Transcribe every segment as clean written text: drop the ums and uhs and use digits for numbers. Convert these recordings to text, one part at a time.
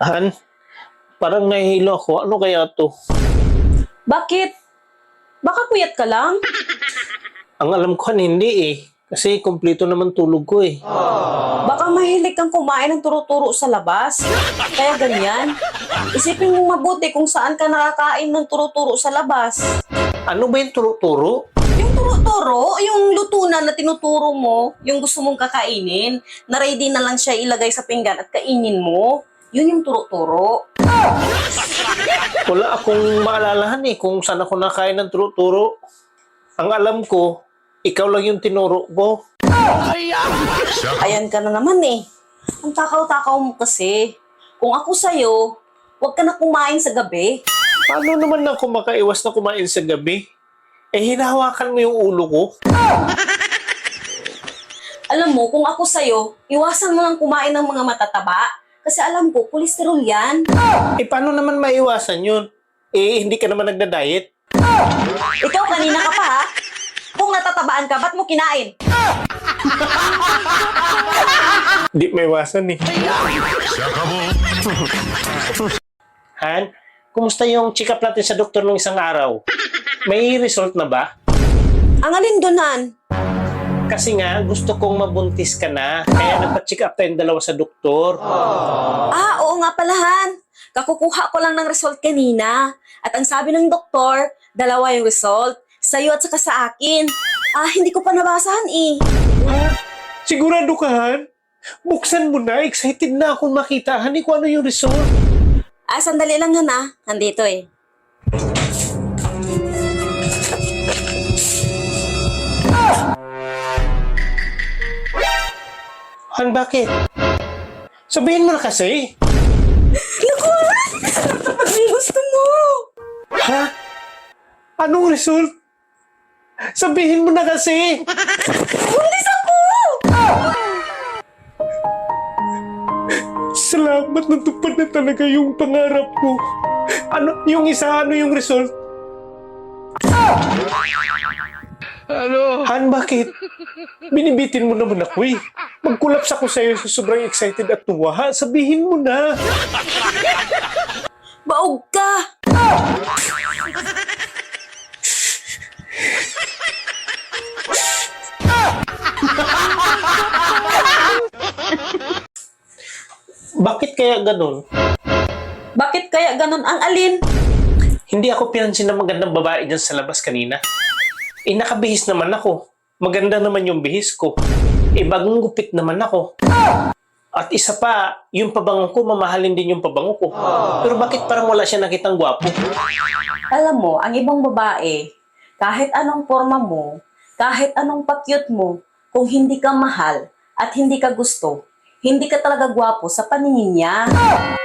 Han, parang nahihilo ako. Ano kaya to? Bakit? Baka puyat ka lang? Ang alam ko hindi eh. Kasi kumpleto naman tulog ko eh. Baka mahilig kang kumain ng turo-turo sa labas? Kaya ganyan? Isipin mong mabuti kung saan ka nakakain ng turo-turo sa labas. Ano ba yung turo-turo? Yung turo-turo, yung lutunan na tinuturo mo, yung gusto mong kakainin, na ready na lang siya ilagay sa pinggan at kainin mo, yun yung turo-turo. Wala akong maalalahan eh kung saan ako nakain ng turo-turo. Ang alam ko, ikaw lang yung tinuro ko. Ayan ka na naman eh. Ang takaw-takaw mo kasi. Kung ako sa'yo, huwag ka na kumain sa gabi. Paano naman ako makaiwas na kumain sa gabi? Eh, hinahawakan mo yung ulo ko. Alam mo, kung ako sa'yo, iwasan mo lang kumain ng mga matataba. Kasi alam ko, kolesterol yan. Eh, paano naman maiwasan yun? Eh, hindi ka naman nagda-diet. Ikaw, kanina ka pa ha? Kung natatabaan ka, ba't mo kinain? Hindi maiwasan eh. Han, kumusta yung check-up natin sa doktor nung isang araw? May result na ba? Ang alin doon, Han? Kasi nga, gusto kong mabuntis ka na. Kaya nagpa-check up tayong dalawa sa doktor. Ah, oo nga pala, Han. Kakukuha ko lang ng result kanina. At ang sabi ng doktor, dalawa yung result. Sa'yo at saka sa akin. Ah, hindi ko pa nabasahan eh. Sigurado ka, Han? Buksan mo na. Excited na akong makita. Hani kung ano yung result. Ah, sandali lang, Han ah. Nandito eh. Han, bakit? Sabihin mo na kasi. Naku, Han! Kapag may gusto mo! Ha? Anong result? Sabihin mo na kasi. Buntis ako! Salamat, natupad na talaga yung pangarap ko. Ano, yung isa, ano yung result? Ano? Han, bakit? Binibitin mo naman ako eh. Magkulaps ako sa'yo sa sobrang excited at tuwa. Ha? Sabihin mo na. Baog ka! Bakit kaya ganun? Bakit kaya ganun ang alin? Hindi ako pinansin na magandang babae dyan sa labas kanina. Eh, nakabihis naman ako. Maganda naman yung bihis ko. Eh, bagong gupit naman ako. At isa pa, yung pabango ko, mamahalin din yung pabango ko. Pero bakit parang wala siya nakitang gwapo? Alam mo, ang ibang babae, kahit anong forma mo, kahit anong pakyut mo, kung hindi ka mahal at hindi ka gusto, hindi ka talaga gwapo sa paningin niya.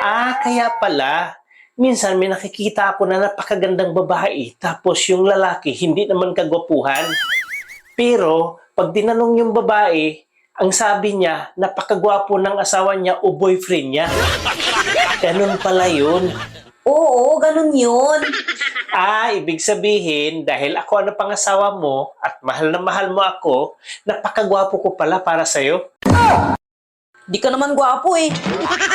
Ah, kaya pala. Minsan may nakikita ako na napakagandang babae, tapos yung lalaki hindi naman kagwapuhan. Pero, pag tinanong yung babae, ang sabi niya, napakagwapo ng asawa niya o boyfriend niya. Ganun pala yun. Oo, ganun yun. Ah, ibig sabihin, dahil ako ang pangasawa mo at mahal na mahal mo ako, napakagwapo ko pala para sa'yo. Di ka naman gwapo eh.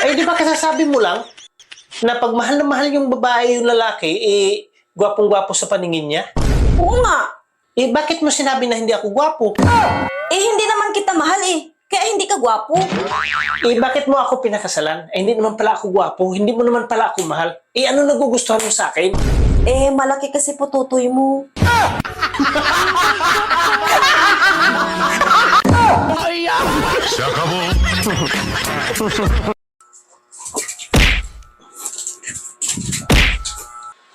Eh, di ba kasasabi mo lang na pag mahal na mahal yung babae yung lalaki, eh, gwapong-gwapo sa paningin niya? Oo nga. Eh, bakit mo sinabi na hindi ako gwapo? Eh, hindi naman kita mahal eh. Kaya hindi ka gwapo. Eh, bakit mo ako pinakasalan? Eh, hindi naman pala ako gwapo, hindi mo naman pala ako mahal. Eh, ano nagugustuhan mo sa akin? Eh, malaki kasi pututoy mo.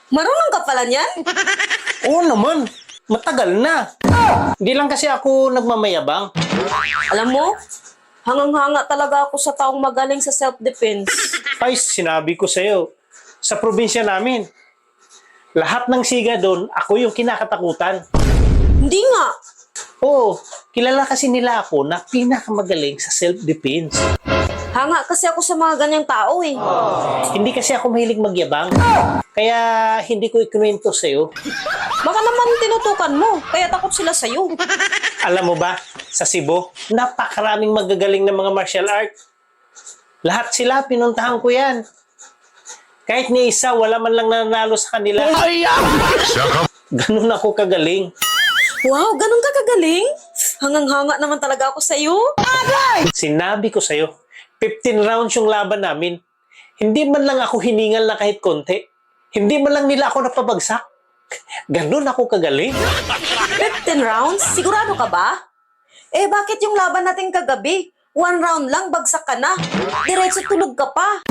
Marunong ka pala niyan? Oo naman, matagal na. Hindi lang kasi ako nagmamayabang. Alam mo, hangang-hanga talaga ako sa taong magaling sa self-defense. Ay, sinabi ko sa'yo, sa probinsya namin, lahat ng siga doon, ako yung kinakatakutan. Hindi nga. Oo, kilala kasi nila ako na pinakamagaling sa self-defense. Hanga kasi ako sa mga ganyang tao eh. Hindi kasi ako mahilig magyabang. Kaya hindi ko ikwento sa'yo. Baka naman tinutukan mo, kaya takot sila sa'yo. Alam mo ba, sa Cebu, napakaraming magagaling na mga martial art. Lahat sila, pinuntahan ko yan. Kahit ni isa, wala man lang nanalo sa kanila. Ganun ako kagaling. Wow, ganun ka kagaling? Hangang-hanga naman talaga ako sa'yo. Sinabi ko sa'yo, 15 rounds yung laban namin. Hindi man lang ako hiningal na kahit konti. Hindi man lang nila ako napabagsak. Ganun ako kagaling. 15 rounds? Sigurado ka ba? Eh, bakit yung laban natin kagabi? 1 round lang, bagsak ka na. Diretso tulog ka pa.